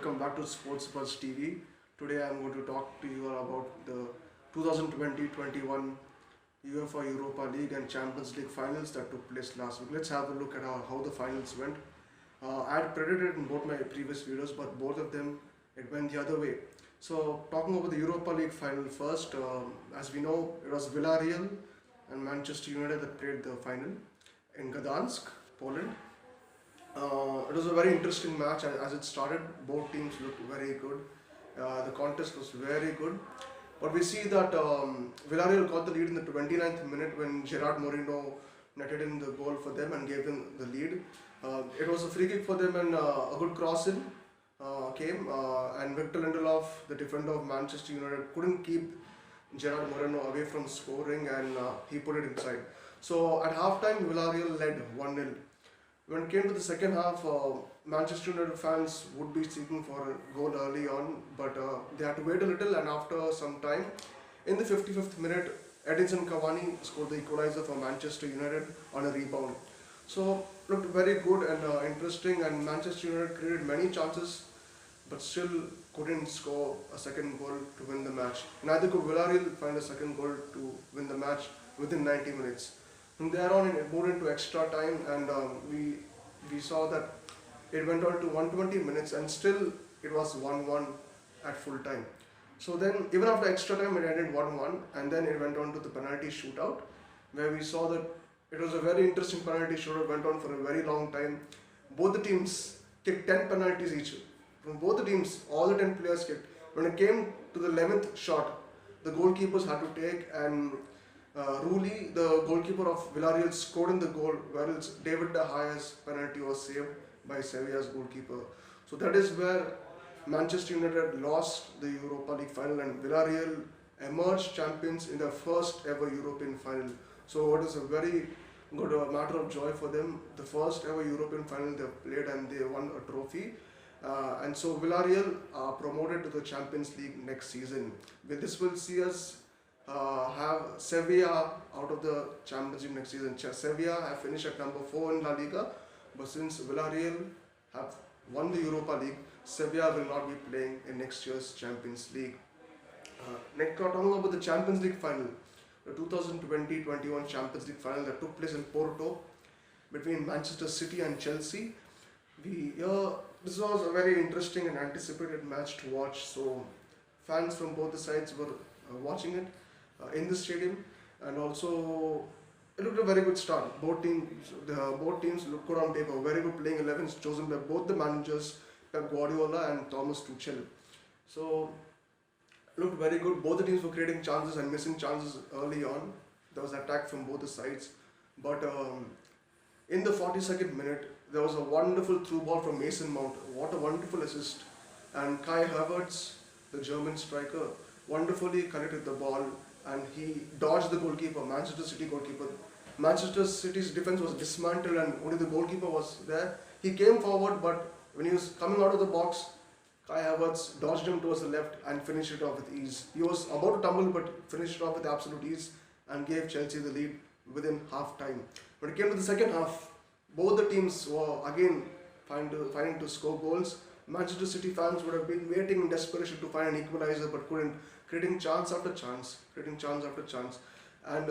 welcome back to Sports Buzz TV. Today I'm going to talk to you about the 2020-21 UEFA Europa League and Champions League finals that took place last week. Let's have a look at how the finals went. I had predicted in both my previous videos, but both of them it went the other way. So talking about the Europa League final first, as we know, it was Villarreal and Manchester United that played the final in Gdansk, Poland. It was a very interesting match as it started. Both teams looked very good. The contest was very good. But we see that Villarreal got the lead in the 29th minute when Gerard Moreno netted in the goal for them and gave them the lead. It was a free kick for them and a good cross in came and Victor Lindelof, the defender of Manchester United, couldn't keep Gerard Moreno away from scoring and he put it inside. So at halftime, Villarreal led 1-0. When it came to the second half, Manchester United fans would be seeking for a goal early on, but they had to wait a little, and after some time, in the 55th minute, Edinson Cavani scored the equalizer for Manchester United on a rebound. So looked very good and interesting, and Manchester United created many chances, but still couldn't score a second goal to win the match. Neither could Villarreal find a second goal to win the match within 90 minutes. From there on, it moved into extra time, and we saw that it went on to 120 minutes, and still it was 1-1 at full time. So then, even after extra time, it ended 1-1, and then it went on to the penalty shootout, where we saw that it was a very interesting penalty shootout. Went on for a very long time. Both the teams kicked 10 penalties each. From both the teams, all the 10 players kicked. When it came to the 11th shot, the goalkeepers had to take, and Rulli, the goalkeeper of Villarreal, scored in the goal, whereas David De Gea's penalty was saved by Sevilla's goalkeeper. So that is where Manchester United lost the Europa League final, and Villarreal emerged champions in their first ever European final. So it is a very good matter of joy for them. The first ever European final they played, and they won a trophy. And so Villarreal are promoted to the Champions League next season. This will see us have Sevilla out of the Champions League next season. Sevilla have finished at number 4 in La Liga, but since Villarreal have won the Europa League, Sevilla will not be playing in next year's Champions League. Next, talking about the Champions League final, the 2020-21 Champions League final that took place in Porto between Manchester City and Chelsea. This was a very interesting and anticipated match to watch. So fans from both the sides were watching it in the stadium, and also it looked a very good start. Both teams looked good on paper. Very good playing 11s chosen by both the managers, Pep Guardiola and Thomas Tuchel. So it looked very good. Both the teams were creating chances and missing chances early on. There was attack from both the sides, but in the 42nd minute, there was a wonderful through ball from Mason Mount. What a wonderful assist! And Kai Havertz, the German striker, wonderfully connected the ball, and he dodged the goalkeeper, Manchester City goalkeeper. Manchester City's defense was dismantled, and only the goalkeeper was there. He came forward, but when he was coming out of the box, Kai Havertz dodged him towards the left and finished it off with ease. He was about to tumble, but finished it off with absolute ease and gave Chelsea the lead within half time. When it came to the second half, both the teams were again finding to score goals. Manchester City fans would have been waiting in desperation to find an equalizer, but couldn't, creating chance after chance. And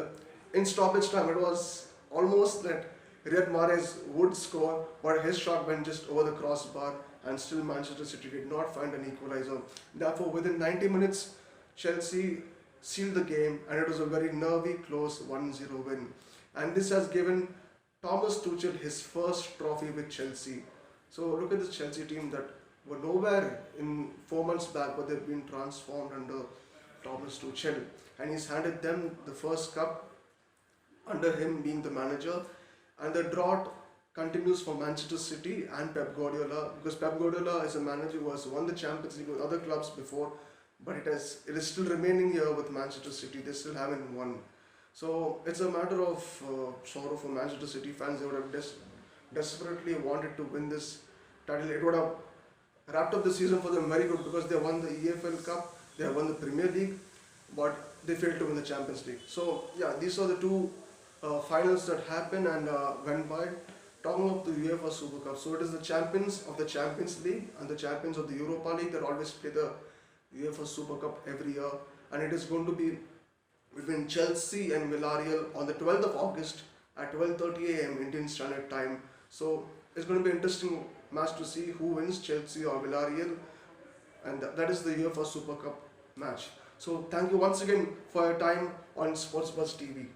in stoppage time, it was almost that Riyad Mahrez would score, but his shot went just over the crossbar, and still Manchester City did not find an equalizer. Therefore, within 90 minutes, Chelsea sealed the game, and it was a very nervy, close 1-0 win. And this has given Thomas Tuchel his first trophy with Chelsea. So look at this Chelsea team that were nowhere in 4 months back, but they've been transformed under Thomas Tuchel, and he's handed them the first cup under him being the manager. And the drought continues for Manchester City and Pep Guardiola, because Pep Guardiola is a manager who has won the Champions League with other clubs before, but it is still remaining here with Manchester City. They still haven't won. So it's a matter of sorrow for Manchester City fans. They would have desperately wanted to win this title. It would have wrapped up the season for them very good, because they won the EFL Cup, they have won the Premier League, but they failed to win the Champions League. So yeah, these are the two finals that happened and went by. talking of the UEFA Super Cup, so it is the champions of the Champions League and the champions of the Europa League that always play the UEFA Super Cup every year, and it is going to be between Chelsea and Villarreal on the 12th of August at 12:30 a.m. Indian Standard Time. So it's going to be an interesting match to see who wins, Chelsea or Villarreal, and that is the UEFA Super Cup match. So thank you once again for your time on Sports Buzz TV.